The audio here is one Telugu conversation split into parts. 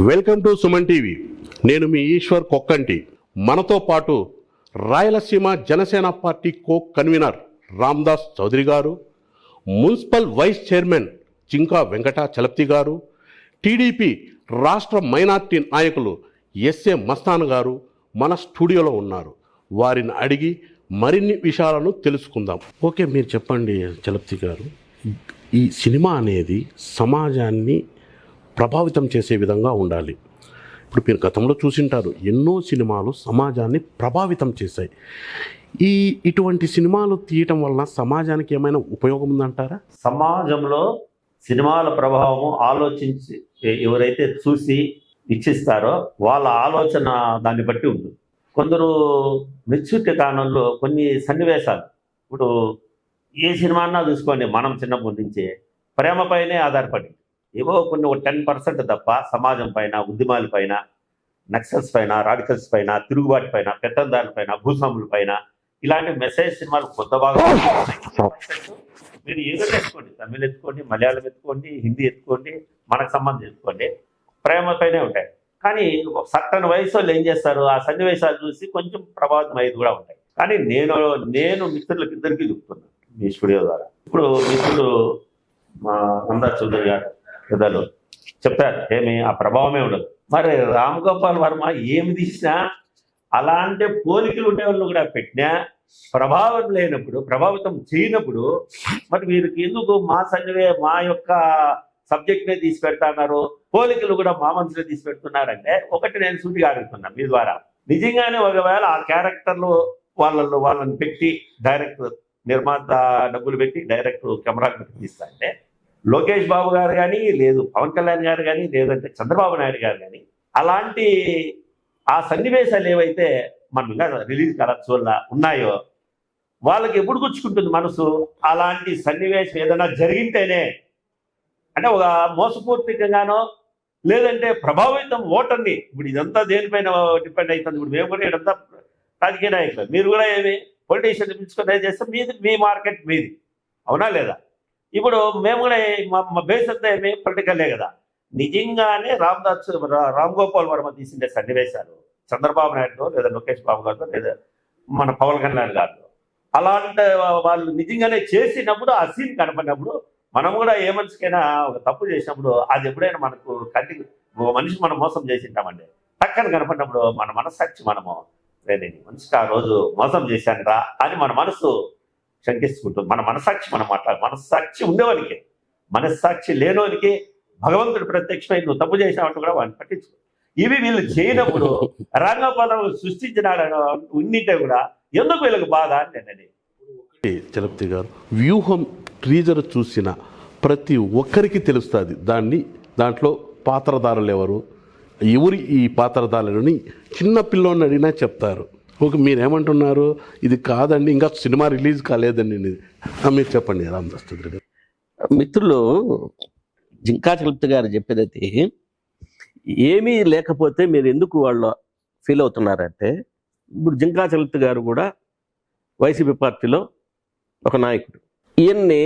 Welcome to Suman TV. నేను మీ ఈశ్వర్ కొక్కంటి. మనతో పాటు Rayalaseema Janasena party co convener Ramadas Chowdary గారు, municipal vice chairman Jinka Venkatachalapathi గారు, టీడీపీ రాష్ట్ర మైనార్టీ నాయకులు ఎస్ఏ మస్తాన్ గారు మన స్టూడియోలో ఉన్నారు. వారిని అడిగి మరిన్ని విషయాలను తెలుసుకుందాం. ఓకే, మీరు చెప్పండి చలపతి గారు, ఈ సినిమా అనేది సమాజాన్ని ప్రభావితం చేసే విధంగా ఉండాలి. ఇప్పుడు మీరు గతంలో చూసింటారు, ఎన్నో సినిమాలు సమాజాన్ని ప్రభావితం చేశాయి. ఇటువంటి సినిమాలు తీయటం వలన సమాజానికి ఏమైనా ఉపయోగం ఉందంటారా? సమాజంలో సినిమాల ప్రభావం ఆలోచించి ఎవరైతే చూసి ఇచ్చిస్తారో వాళ్ళ ఆలోచన దాన్ని బట్టి ఉంటుంది. కొందరు మెచ్యూరిటీ కాలంలో కొన్ని సన్నివేశాలు, ఇప్పుడు ఏ సినిమా అన్నా చూసుకోండి, మనం చిన్నప్పటి నుంచే ప్రేమపైనే ఆధారపడి ఏవో కొన్ని 10% తప్ప సమాజం పైన, ఉద్యమాల పైన, నక్సల్స్ పైన, రాడికల్స్ పైన, తిరుగుబాటు పైన, పెత్తందారుల పైన, భూస్వాముల పైన ఇలాంటి మెసేజ్ సినిమాలు కొత్త బాగా మీరు ఏదో ఎత్తుకోండి, తమిళ్ ఎత్తుకోండి, మలయాళం ఎత్తుకోండి, హిందీ ఎత్తుకోండి, మనకు సంబంధం ఎత్తుకోండి, ప్రేమ పైనే ఉంటాయి. కానీ సర్టన్ వయసు వాళ్ళు ఏం చేస్తారు, ఆ సన్నివేశాలు చూసి కొంచెం ప్రభావితం అయ్యేది కూడా ఉంటాయి. కానీ నేను మిత్రులకు ఇద్దరికీ చెప్తున్నాను మీ స్టూడియో ద్వారా. ఇప్పుడు మిత్రులు మా రామదాస్ చౌదరి గారు పెద్దలు చెప్తారు, ఏమి ఆ ప్రభావమే ఉండదు. మరి రామ్ గోపాల్ వర్మ ఏమి తీసినా అలాంటి పోలికలు ఉండే వాళ్ళు కూడా పెట్టినా ప్రభావం లేనప్పుడు, ప్రభావితం చేయనప్పుడు మరి వీరికి ఎందుకు మా యొక్క సబ్జెక్ట్నే తీసి పెడతాన్నారు, పోలికలు కూడా మా మనసులో తీసి పెడుతున్నారంటే ఒకటి నేను సూటిగా అడుగుతున్నాను మీ ద్వారా. నిజంగానే ఒకవేళ ఆ క్యారెక్టర్లు వాళ్ళని పెట్టి డైరెక్టర్ నిర్మాత డబ్బులు పెట్టి డైరెక్టర్ కెమెరా పెట్టి తీస్తా అంటే లోకేష్ బాబు గారు కానీ, లేదు పవన్ కళ్యాణ్ గారు కానీ, లేదంటే చంద్రబాబు నాయుడు గారు కానీ అలాంటి ఆ సన్నివేశాలు ఏవైతే మనం ఇంకా రిలీజ్ కలర్స్ వల్ల ఉన్నాయో వాళ్ళకి ఎప్పుడు గుచ్చుకుంటుంది మనసు. అలాంటి సన్నివేశం ఏదైనా జరిగింటేనే, అంటే ఒక మోసపూర్తికంగానో లేదంటే ప్రభావితం ఓటర్ని, ఇప్పుడు ఇదంతా దేనిపైన డిపెండ్ అవుతుంది. ఇప్పుడు మేము కూడా ఇదంతా రాజకీయ నాయకులు, మీరు కూడా ఏమి పొలిటీషియన్ పిలుచుకొని చేస్తే మీ మార్కెట్ మీది, అవునా లేదా? ఇప్పుడు మేము కూడా మా బేస్ అంతా ఏమి పొలిటికల్లే కదా. నిజంగానే రామ్ గోపాల్ వర్మ తీసిండే సన్నివేశాలు చంద్రబాబు నాయుడుతో లేదా లోకేష్ బాబు గారితో లేదా మన పవన్ కళ్యాణ్ గారితో అలాంటి వాళ్ళు నిజంగానే చేసినప్పుడు, ఆ సీన్ కనపడినప్పుడు మనం కూడా ఏ మనిషికైనా ఒక తప్పు చేసినప్పుడు అది ఎప్పుడైనా మనకు ఒక మనిషి మనం మోసం చేసింటామండి, పక్కన కనపడినప్పుడు మన మనస్సాక్షి మనము నేను మనిషికి ఆ రోజు మోసం చేశాను రా అని మన మనసు శంకిస్తుంటుంది. మన మనస్సాక్షి మనం మనస్సాక్షి ఉండేవానికి, మనస్సాక్షి లేనోనికి భగవంతుడు ప్రత్యక్షమై నువ్వు తప్పు చేసినావంటూ కూడా వాడిని పట్టించుకో. ఇవి వీళ్ళు చేయనప్పుడు రంగపదం సృష్టించినాడు ఉన్నింటే కూడా ఎందుకు వీళ్ళకి బాధ అని నేను. చలపతి గారు, వ్యూహం ట్రీజర్ చూసిన ప్రతి ఒక్కరికి తెలుస్తుంది దాంట్లో పాత్రధారులు ఎవరు ఈ పాత్రధారులని చిన్న పిల్లోని అడిగినా చెప్తారు. ఓకే, మీరేమంటున్నారు? ఇది కాదండి, ఇంకా సినిమా రిలీజ్ కాలేదండి. మీరు చెప్పండి రామదాస్ చౌదరి గారు. మిత్రులు జింకా చలపతి గారు చెప్పేదైతే ఏమీ లేకపోతే మీరు ఎందుకు వాళ్ళు ఫీల్ అవుతున్నారంటే, ఇప్పుడు జింకా చలపతి గారు కూడా వైసీపీ పార్టీలో ఒక నాయకుడు. ఈయన్ని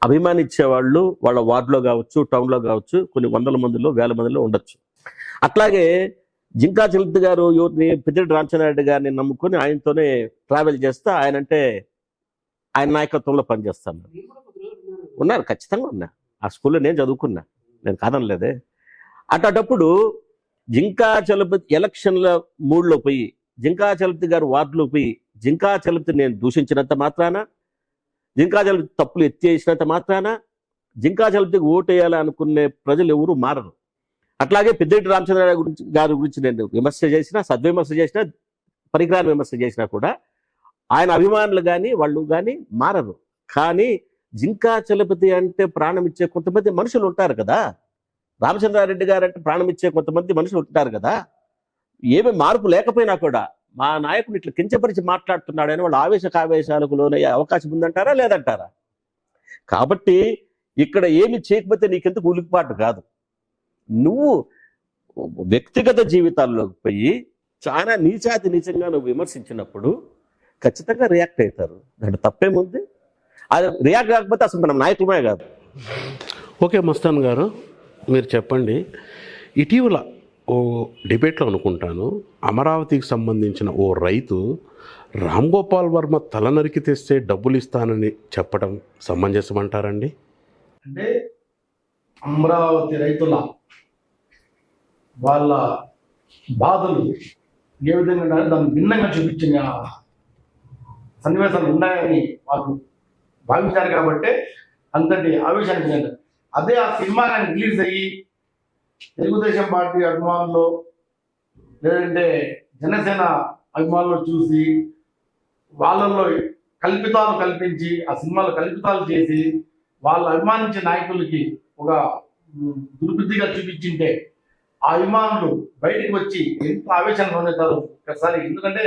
అభిమానించేవాళ్ళు వాళ్ళ వార్డులో కావచ్చు, టౌన్లో కావచ్చు, కొన్ని వందల మందిలో, వేల మందిలో ఉండొచ్చు. అట్లాగే జింకా చలపతి గారు ఎవరిని పెద్దిరెడ్డి రామచంద్రారెడ్డి గారిని నమ్ముకొని ఆయనతోనే ట్రావెల్ చేస్తా, ఆయన నాయకత్వంలో పనిచేస్తాను ఉన్నారు, ఖచ్చితంగా ఉన్నా. ఆ స్కూల్లో నేను చదువుకున్నా, నేను కాదనలేదే. అటప్పుడు జింకా చలపతి ఎలక్షన్ల మూడ్లో పోయి జింకా చలపతి గారు వార్డులో పోయి జింకా చలపతి నేను దూషించినంత మాత్రాన, జింకా చలపతి తప్పులు ఎత్తేసినంత మాత్రాన జింకా చలపతికి ఓటేయాలి అనుకునే ప్రజలు ఎవరు మారరు. అట్లాగే పెద్దిరెడ్డి రామచంద్రారెడ్డి గారి గురించి నేను విమర్శ చేసినా, సద్విమర్శ చేసినా, పరికరాన్ని విమర్శ చేసినా కూడా ఆయన అభిమానులు కానీ వాళ్ళు కానీ మారరు. కానీ జింకా చలపతి అంటే ప్రాణం ఇచ్చే కొంతమంది మనుషులు ఉంటారు కదా, రామచంద్రారెడ్డి గారు అంటే ప్రాణం ఇచ్చే కొంతమంది మనుషులు ఉంటారు కదా. ఏమి మార్పు లేకపోయినా కూడా మా నాయకుడు ఇట్లా కించపరిచి మాట్లాడుతున్నాడని వాళ్ళు ఆవేశాలకు లోనయ్యే అవకాశం ఉందంటారా లేదంటారా? కాబట్టి ఇక్కడ ఏమి చేయకపోతే నీకెందుకు ఉలికిపాటు కాదు. నువ్వు వ్యక్తిగత జీవితాల్లోకి పోయి చాలా నీచంగా నువ్వు విమర్శించినప్పుడు ఖచ్చితంగా రియాక్ట్ అవుతారు. దాంట్లో తప్పేముంది? అది రియాక్ట్ కాకపోతే అసలు మనం నాయకులమే కాదు. ఓకే మస్తాన్ గారు, మీరు చెప్పండి, ఇటీవల ఓ డిబేట్లో అనుకుంటాను, అమరావతికి సంబంధించిన ఓ రైతు రామ్ గోపాల్ వర్మ తల నరికి తెస్తే డబ్బులు ఇస్తానని చెప్పడం సమంజసమంటారండి? అంటే అమరావతి రైతుల వాళ్ళ బాధలు ఏ విధంగా ఉన్నాయో దాన్ని భిన్నంగా చూపించిన సన్నివేశాలు ఉన్నాయని వాళ్ళు భావించారు కాబట్టి అంతటి ఆవేశానికి చెందారు. అదే ఆ సినిమా కానీ రిలీజ్ అయ్యి తెలుగుదేశం పార్టీ అభిమానులు లేదంటే జనసేన అభిమానులు చూసి వాళ్ళల్లో కల్పితాలు కల్పించి ఆ సినిమాలో కల్పితాలు చేసి వాళ్ళు అభిమానించే నాయకులకి ఒక దుర్బుద్ధిగా చూపించింటే ఆ అభిమానులు బయటికి వచ్చి ఎంత ఆవేశం పొందుతారు ఒకసారి. ఎందుకంటే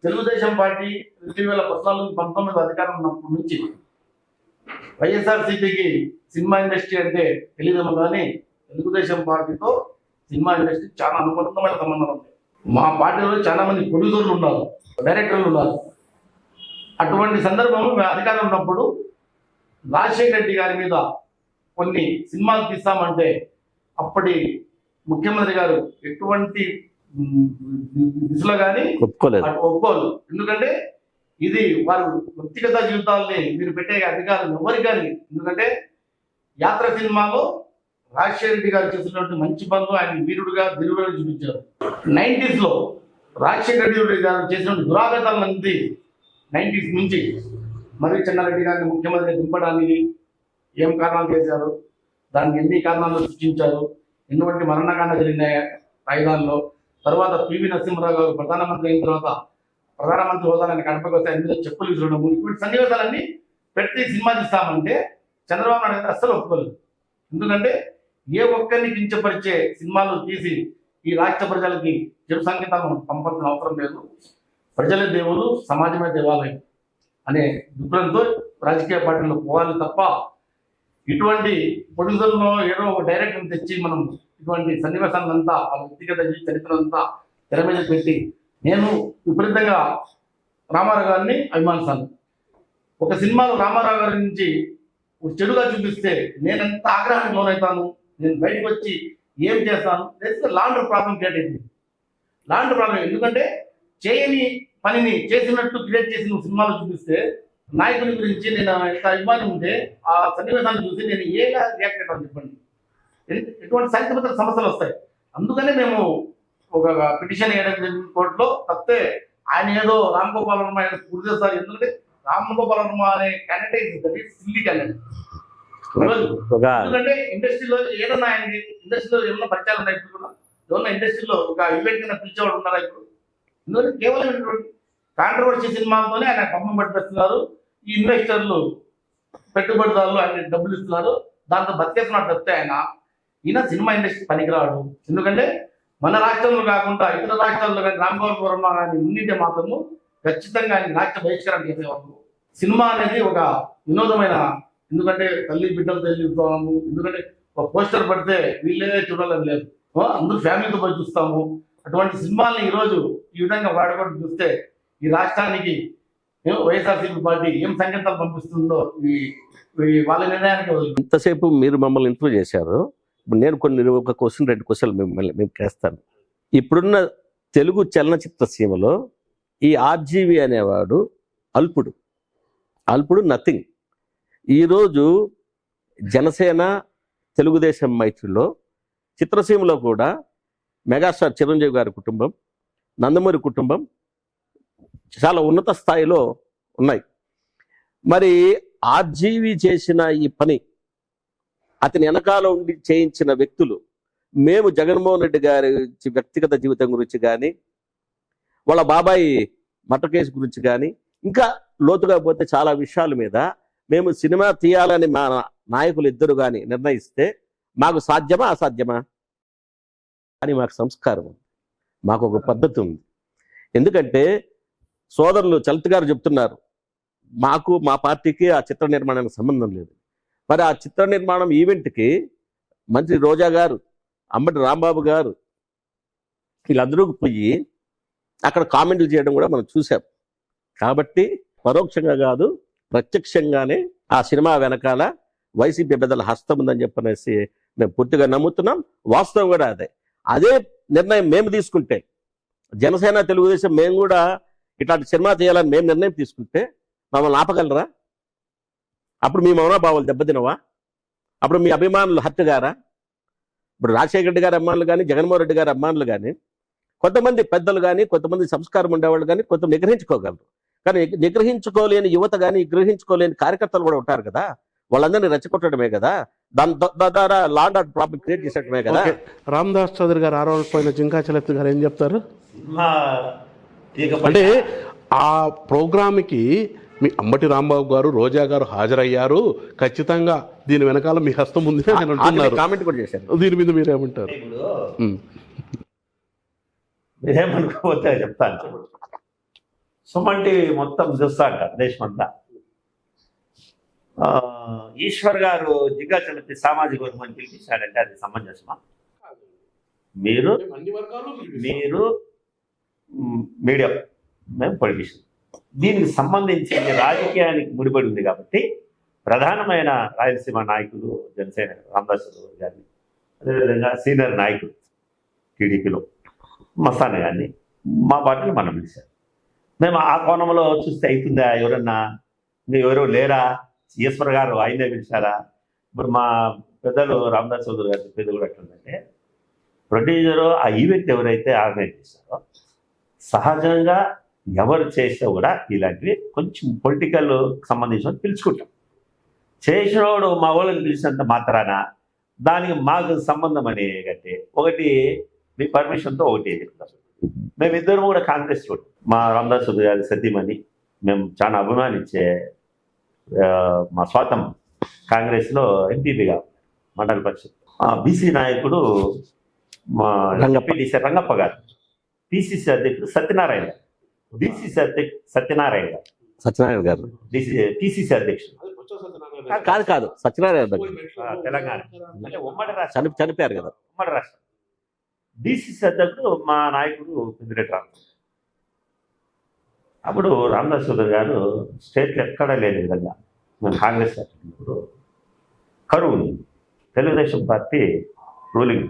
తెలుగుదేశం పార్టీ 2014-19 అధికారం ఉన్నప్పటి నుంచి వైఎస్ఆర్సీపీకి సినిమా ఇండస్ట్రీ అంటే తెలియదేమో కానీ తెలుగుదేశం పార్టీతో సినిమా ఇండస్ట్రీ చాలా అనుబంధమైన సంబంధం ఉంది. మా పార్టీలో చాలా మంది ప్రొడ్యూసర్లు ఉన్నారు, డైరెక్టర్లు ఉన్నారు. అటువంటి సందర్భంలో మేము అధికారం ఉన్నప్పుడు రాజశేఖర రెడ్డి గారి మీద కొన్ని సినిమాలు తీస్తామంటే అప్పటి ముఖ్యమంత్రి గారు ఎటువంటి దిశలో కానీ ఒప్పుకోరు. ఎందుకంటే ఇది వారి వ్యక్తిగత జీవితాలని మీరు పెట్టే అధికారం ఎవరికి కానీ. ఎందుకంటే యాత్ర సినిమాలో రాజశేఖర రెడ్డి గారు చేసినటువంటి మంచి పనులు ఆయన వీరుడుగా దిరుడుగా చూపించారు. 90s లో రాజశేఖర రెడ్డి గారు చేసినటువంటి దురాగతాలన్నీ 90s నుంచి మరి చెన్నారెడ్డి గారిని ముఖ్యమంత్రి దింపడానికి ఏం కారణాలు చేశారు, దానికి ఎన్ని కారణాలు సృష్టించారు, ఎటువంటి మరణకాండ జరిగినాయి రాజధానిలో. తర్వాత పివి నరసింహరావు గారు ప్రధానమంత్రి అయిన తర్వాత ప్రధానమంత్రి హోదాలని కడపకు వస్తే అన్ని చెప్పులు విసరడము, ఇటువంటి సన్నివేశాలన్నీ పెట్టి సినిమా తీస్తామంటే చంద్రబాబు నాయుడు గారు అస్సలు ఒప్పుకోలేదు. ఎందుకంటే ఏ ఒక్కరిని కించపరిచే సినిమాలు తీసి ఈ రాష్ట్ర ప్రజలకి చెడు సంకేతాలను పంపాల్సిన అవసరం లేదు. ప్రజల దేవుడు, సమాజమే దేవాలయం అనే దృక్పథంతో రాజకీయ పార్టీలు పోవాలి తప్ప ఇటువంటి ప్రొడ్యూసర్లో ఏదో ఒక డైరెక్టర్ని తెచ్చి మనం ఇటువంటి సన్నివేశాలంతా వాళ్ళ వ్యక్తిగత చరిత్రలంతా తెర మీద పెట్టి నేను విపరీతంగా రామారావు గారిని అభిమానిస్తాను. ఒక సినిమాలో రామారావు గారి నుంచి ఒక చెడుగా చూపిస్తే నేను ఎంత ఆగ్రహానికి లోనవుతాను, నేను బయటకు వచ్చి ఏం చేస్తాను. లాండర్ ప్రాబ్లం క్రియేట్ అయింది. లాండర్ ప్రాబ్లం ఎందుకంటే చేయని పనిని చేసినట్టు క్రియేట్ చేసి నువ్వు సినిమాలో చూపిస్తే నాయకుని గురించి నేను ఎంత అభిమానం ఉంటే ఆ సన్నివేశాన్ని చూసి నేను ఏగా రియాక్ట్ అవుతాను చెప్పండి. ఎటువంటి సాహిత్యపత్ర సమస్యలు వస్తాయి. అందుకనే మేము ఒక పిటిషన్ వేయడం కోర్టులో తప్పితే ఆయన ఏదో రామ్ గోపాల్ వర్మ గుర్తు చేస్తారు. ఎందుకంటే రామ్ గోపాల్ వర్మ అనే క్యాండిడేట్ సిల్లీ క్యాండిడేట్. ఎందుకంటే ఇండస్ట్రీలో ఏదన్నా ఆయనకి ఇండస్ట్రీలో ఏమన్నా పరిచయాలు ఉన్నాయి. ఇప్పుడు కూడా ఏమన్నా ఇండస్ట్రీలో ఒక ఈవెంట్ కింద పిలిచేవాడు ఉన్నారా ఇప్పుడు? ఎందుకంటే కేవలం కాంట్రవర్సీ సినిమాలతోనే ఆయన పంపం పట్టిస్తున్నారు. ఈ ఇన్వెస్టర్లు పెట్టుబడిదారులు ఆయన డబ్బులు ఇస్తున్నారు, దాంతో బతికేస్తున్నారు తప్పితే ఈయన సినిమా ఇండస్ట్రీ పనికిరాడు. ఎందుకంటే మన రాష్ట్రంలో కాకుండా ఇతర రాష్ట్రాల్లో కానీ రామ్ గోపాల్ వర్మ కానీ ఉండింటే మాత్రము ఖచ్చితంగా ఆయన రాష్ట్ర బహిష్కరణ చేసేవాళ్ళు. సినిమా అనేది ఒక వినోదమైన, ఎందుకంటే తల్లి బిడ్డలు తెలుగుతాము, ఎందుకంటే ఒక పోస్టర్ పడితే వీళ్ళే చూడాలని లేదు, అందరూ ఫ్యామిలీతో పోయి చూస్తాము. అటువంటి సినిమాల్ని ఈరోజు ఈ విధంగా వాడుకోవడం చూస్తే ఈ రాష్ట్రానికి వైఎస్ఆర్సీపీ పార్టీ ఏం సంకేతాలు పంపిస్తుందో వాళ్ళ నిర్ణయానికి. ఇంతసేపు మీరు మమ్మల్ని ఇంటర్వ్యూ చేశారు. నేను ఒక క్వశ్చన్ 2 క్వశ్చన్లు మిమ్మల్ని మేము చేస్తాను. ఇప్పుడున్న తెలుగు చలనచిత్ర సీమలో ఈ ఆర్జీవి అనేవాడు అల్పుడు నథింగ్. ఈరోజు జనసేన తెలుగుదేశం మైత్రిలో చిత్రసీమలో కూడా మెగాస్టార్ చిరంజీవి గారి కుటుంబం, నందమూరి కుటుంబం చాలా ఉన్నత స్థాయిలో ఉన్నాయి. మరి ఆర్జీవి చేసిన ఈ పని, అతని వెనకాల ఉండి చేయించిన వ్యక్తులు, మేము జగన్మోహన్ రెడ్డి గారి వ్యక్తిగత జీవితం గురించి కానీ, వాళ్ళ బాబాయి మర్డర్ కేసు గురించి కానీ, ఇంకా లోతుగా పోతే చాలా విషయాల మీద మేము సినిమా తీయాలని మా నాయకులు ఇద్దరు కానీ నిర్ణయిస్తే మాకు సాధ్యమా అసాధ్యమా అని మాకు సంస్కారం ఉంది, మాకు ఒక పద్ధతి ఉంది. ఎందుకంటే సోదరులు చలత్ గారు చెప్తున్నారు, మాకు మా పార్టీకి ఆ చిత్ర నిర్మాణానికి సంబంధం లేదు. మరి ఆ చిత్ర నిర్మాణం ఈవెంట్కి మంత్రి రోజా గారు, అంబటి రాంబాబు గారు వీళ్ళందరూ పోయి అక్కడ కామెంట్లు చేయడం కూడా మనం చూసాం. కాబట్టి పరోక్షంగా కాదు ప్రత్యక్షంగానే ఆ సినిమా వెనకాల వైసీపీ పెద్దల హస్తం ఉందని చెప్పనేసి మేము పూర్తిగా నమ్ముతున్నాం. వాస్తవం కూడా అదే నిర్ణయం మేము తీసుకుంటే, జనసేన తెలుగుదేశం మేము కూడా ఇట్లాంటి సినిమా చేయాలని మేము నిర్ణయం తీసుకుంటే మమ్మల్ని ఆపగలరా? అప్పుడు మీ మౌనభావాలు దెబ్బతినవా? అప్పుడు మీ అభిమానులు హత్యగారా? ఇప్పుడు రాజశేఖర రెడ్డి గారి అభిమానులు కానీ, జగన్మోహన్ రెడ్డి గారి అభిమానులు కానీ, కొంతమంది పెద్దలు కానీ, కొంతమంది సంస్కారం ఉండేవాళ్ళు కానీ కొంత నిగ్రహించుకోగలరు. కానీ నిగ్రహించుకోలేని యువత కానీ, నిగ్రహించుకోలేని కార్యకర్తలు కూడా ఉంటారు కదా, వాళ్ళందరినీ రెచ్చగొట్టడమే కదా, దాని ద్వారా లాండ్ ఆర్డర్ ప్రాబ్లం క్రియేట్ చేసేటమే కదా. ఓకే. రామదాస్ చౌదరి గారు ఆరోపణ జింకా చలపతి గారు ఏం చెప్తారు? సినిమా తీగపై అంటే ఆ ప్రోగ్రామ్కి మీ అంబటి రాంబాబు గారు, రోజా గారు హాజరయ్యారు, ఖచ్చితంగా దీని వెనకాల మీ హస్తం ఉంది అని ఆయన అంటున్నారు. కామెంట్ కూడా చేశారు. దీని మీద మీరేమంటారు? ఇప్పుడు ఉమ్. మీరేమనుకోవచ్చో చెప్తాను. సుమన్ టీవీ మొత్తం చూస్తా అంటారు దేశమంతా. ఈశ్వర్ గారు జిగ్గా చలపతి సామాజిక వర్గం అని పిలిపించాడంటే అది సమంజసమా? మీరు మీడియా, మేము పొలిటీషియన్. దీనికి సంబంధించి రాజకీయానికి ముడిపడి ఉంది కాబట్టి ప్రధానమైన రాయలసీమ నాయకులు జనసేన రామదాస్ గారిని, అదేవిధంగా సీనియర్ నాయకులు టీడీపీలో మస్తాన్ గారిని మా పార్టీని మనం పిలిచారు. మేము ఆ కోణంలో చూస్తే అవుతుందా? ఎవరన్నా ఇంకా ఎవరో లేరా? ఈశ్వర్ గారు ఆయనే పిలిచారా? ఇప్పుడు మా పెద్దలు రామదాస్ చౌదరి గారు చెప్పేది కూడా ఎట్లుందంటే, ప్రొడ్యూసరు ఆ ఈవెంట్ ఎవరైతే ఆర్గనైజ్ చేశారో సహజంగా ఎవరు చేస్తే కూడా ఇలాంటివి కొంచెం పొలిటికల్ సంబంధించిన పిలుచుకుంటాం. చేసినోడు మా వాళ్ళని పిలిచినంత మాత్రాన దానికి మాకు సంబంధం అనే కంటే ఒకటి మీ పర్మిషన్తో ఒకటి చెప్తాం. మేమిద్దరం కూడా కాంగ్రెస్ చూడు, మా రామదాస్ చౌదరి గారి సతీమణి, మేము చాలా అభిమానించే మా స్వాతం కాంగ్రెస్లో ఎంపీపీగా మండల పరిషత్, బీసీ నాయకుడు మా ఎంపీటీసీ రంగప్ప గారు, పిసిసి అధ్యక్షుడు సత్యనారాయణ గారు, డిసిసి అధ్యక్షుడు సత్యనారాయణ గారు, సత్యనారాయణ గారు పిసిసి అధ్యక్షుడు కాదు సత్యనారాయణ గారు తెలంగాణ అంటే ఉమ్మడి రాష్ట్రం, చనిపోయారు కదా, ఉమ్మడి రాష్ట్రం. డిసిసి అధ్యక్షుడు మా నాయకుడు పెద్దిరెడ్డి రామ్. అప్పుడు రామదాస్ చౌదరి గారు స్టేట్లో ఎక్కడా లేని విధంగా మేము కాంగ్రెస్ పార్టీ కరువు ఉంది, తెలుగుదేశం పార్టీ రూలింగ్,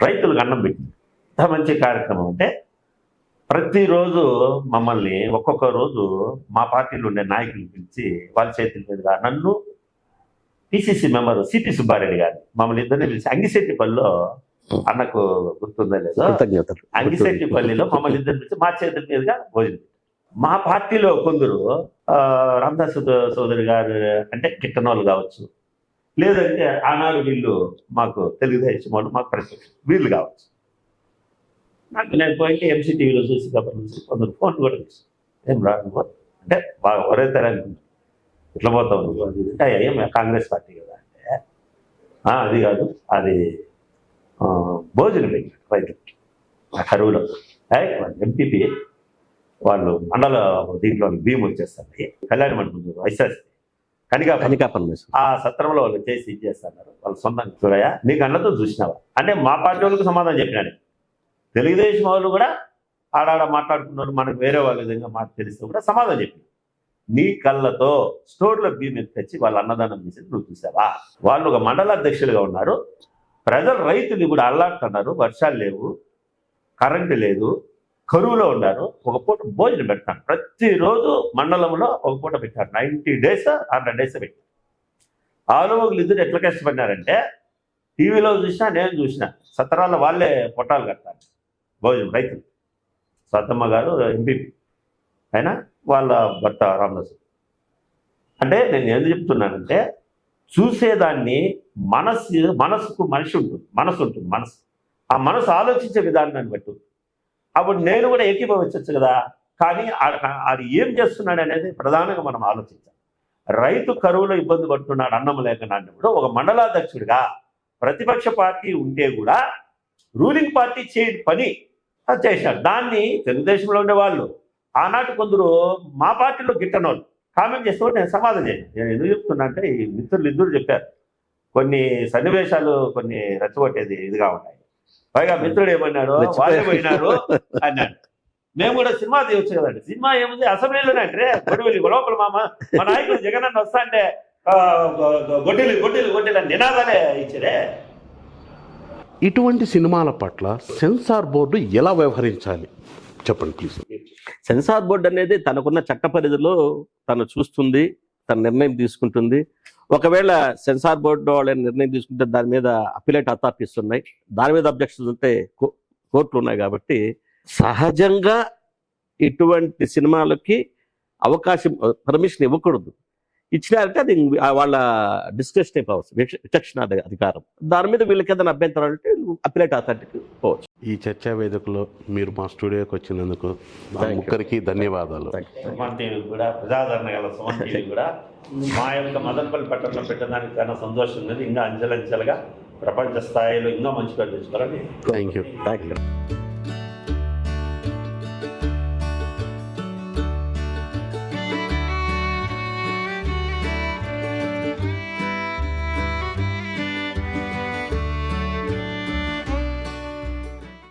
రైతులకు అన్నం పెట్టింది. ఇంత మంచి కార్యక్రమం అంటే ప్రతిరోజు మమ్మల్ని ఒక్కొక్క రోజు మా పార్టీలో ఉండే నాయకులు పిలిచి వాళ్ళ చేతుల మీదుగా నన్ను, పిసిసి మెంబర్ సిపి సుబ్బారెడ్డి గారు మమ్మల్ని ఇద్దరిని పిలిచి అంగిశెట్టిపల్లిలో, అన్నకు గుర్తుందా లేదో, అంగిశెట్టిపల్లిలో మమ్మల్ని ఇద్దరు పిలిచి మా చేతుల మీదుగా భోజనం. మా పార్టీలో కొందరు రామదాస్ చౌదరి గారు అంటే కిట్టనోళ్ళు కావచ్చు, లేదంటే ఆనాడు వీళ్ళు మాకు తెలుగుదేశం వాళ్ళు మాకు ప్రత్యక్ష వీళ్ళు కావచ్చు. నాకు నేను పోయింటే ఎంసీ టీవీలో చూసి కాబట్టి నుంచి కొందరు ఫోన్ కూడా చూసి ఏం రాను అంటే బాగా ఎవరైతారు అనుకుంటారు, ఇట్లా పోతావు నువ్వు అది అంటే ఏం కాంగ్రెస్ పార్టీ కదా అంటే అది కాదు, అది భోజనం పెట్టారు రైతులకి ఆ కరువులో. ఎంపీపీ వాళ్ళు మండల దీంట్లో బియ్యం వచ్చేస్తాయి, కళ్యాణ మండపం వైశాస్తి కనికాపల్లి ఆ సత్రంలో వాళ్ళు చేసి ఇచ్చేస్తున్నారు వాళ్ళు సొంతంగా. చూడయా నీకు అన్నతో చూసినావా అంటే మా పార్టీ వాళ్ళకి సమాధానం చెప్పినాను. తెలుగుదేశం వాళ్ళు కూడా ఆడాడ మాట్లాడుకున్నారు, మనకు వేరే వాళ్ళ విధంగా మాట తెలిస్తే కూడా సమాధానం చెప్పిన. నీ కళ్ళతో స్టోర్లో బియ్యం తెచ్చి వాళ్ళు అన్నదానం చేసేది నువ్వు చూసావా? వాళ్ళు ఒక మండల అధ్యక్షులుగా ఉన్నారు, ప్రజలు రైతులు కూడా అల్లాడుతున్నారు, వర్షాలు లేవు, కరెంటు లేదు, కరువులో ఉన్నారు, ఒక పూట భోజనం పెడతాను. ప్రతిరోజు మండలంలో ఒక పూట పెట్టారు, 90 days 100 days పెట్టారు. ఆలుమొగులు ఇద్దరు ఎట్లా కష్టపడినారంటే టీవీలో చూసినా నేను చూసినా సత్రాల్లో వాళ్ళే పొట్టాలు కడతారు భోజనం రైతులు. సత్తమ్మ గారు ఎంపీపీ అయినా వాళ్ళ భర్త రామదాస్. అంటే నేను ఎందుకు చెప్తున్నానంటే చూసేదాన్ని మనసుకు మనసు ఉంటుంది ఆ మనసు ఆలోచించే విధానాన్ని బట్టి. అప్పుడు నేను కూడా ఏకీభవించవచ్చు కదా, కానీ అది ఏం చేస్తున్నాడు అనేది ప్రధానంగా మనం ఆలోచించాలి. రైతు కరువులో ఇబ్బంది పడుతున్నాడు అన్నం లేకనప్పుడు ఒక మండలాధ్యక్షుడిగా ప్రతిపక్ష పార్టీ ఉంటే కూడా రూలింగ్ పార్టీ చేయని పని అది చేశాడు. దాన్ని తెలుగుదేశంలో ఉండే వాళ్ళు ఆనాటి కొందరు మా పార్టీలో గిట్టనోళ్ళు కామెంట్ చేస్తే నేను సమాధానం చేయను. నేను ఎందుకు చెప్తున్నా అంటే ఈ మిత్రులు ఇద్దరు చెప్పారు కొన్ని సన్నివేశాలు కొన్ని రెచ్చగొట్టేది ఇదిగా ఉన్నాయి. పైగా మిత్రుడు ఏమన్నాడు, వాళ్ళే పోయినారు అన్నాడు. మేము కూడా సినిమా తీయవచ్చు కదండి. సినిమా ఏముంది అసెంబ్లీలోనే అంటే గొడవలి లోపల మా నాయకుడు జగన్ అన్న వస్తా అంటే గొడ్డలి అని నినాదాలే ఇచ్చారే. ఇటువంటి సినిమాల పట్ల సెన్సార్ బోర్డు ఎలా వ్యవహరించాలి చెప్పండి ప్లీజ్. సెన్సార్ బోర్డు అనేది తనకున్న చట్ట పరిధిలో తను చూస్తుంది, తన నిర్ణయం తీసుకుంటుంది. ఒకవేళ సెన్సార్ బోర్డు వాళ్ళ నిర్ణయం తీసుకుంటే దాని మీద అపిలేట్ అథారిటీస్ ఉన్నాయి, దాని మీద అబ్జెక్షన్స్ ఉంటే కోర్టులు ఉన్నాయి. కాబట్టి సహజంగా ఇటువంటి సినిమాలకి అవకాశం పర్మిషన్ ఇవ్వకూడదు. ఇచ్చినారంటే అది వాళ్ళ డిస్క్రిషనరీ పవర్స్, విచక్షణ అధికారం. దాని మీద వీళ్ళకి ఏదైనా అభ్యంతరం అంటే అపిలేట్ అథారిటీకి పోవచ్చు. ఈ చర్చా వేదికలో మీరు మా స్టూడియోకి వచ్చినందుకు మా ముగ్గురికి ధన్యవాదాలు. సుమన్ టీవీ కూడా, ప్రజాదరణ గల సుమన్ టీవీ కూడా మా యొక్క మదనపల్లి పట్టణంలో పెట్టడానికి చాలా సంతోషం ఉంది. ఇంకా అంచెలంచెలుగా ప్రపంచ స్థాయిలో ఇంకా మంచి పేరు తెచ్చుకోవాలని. Thank you.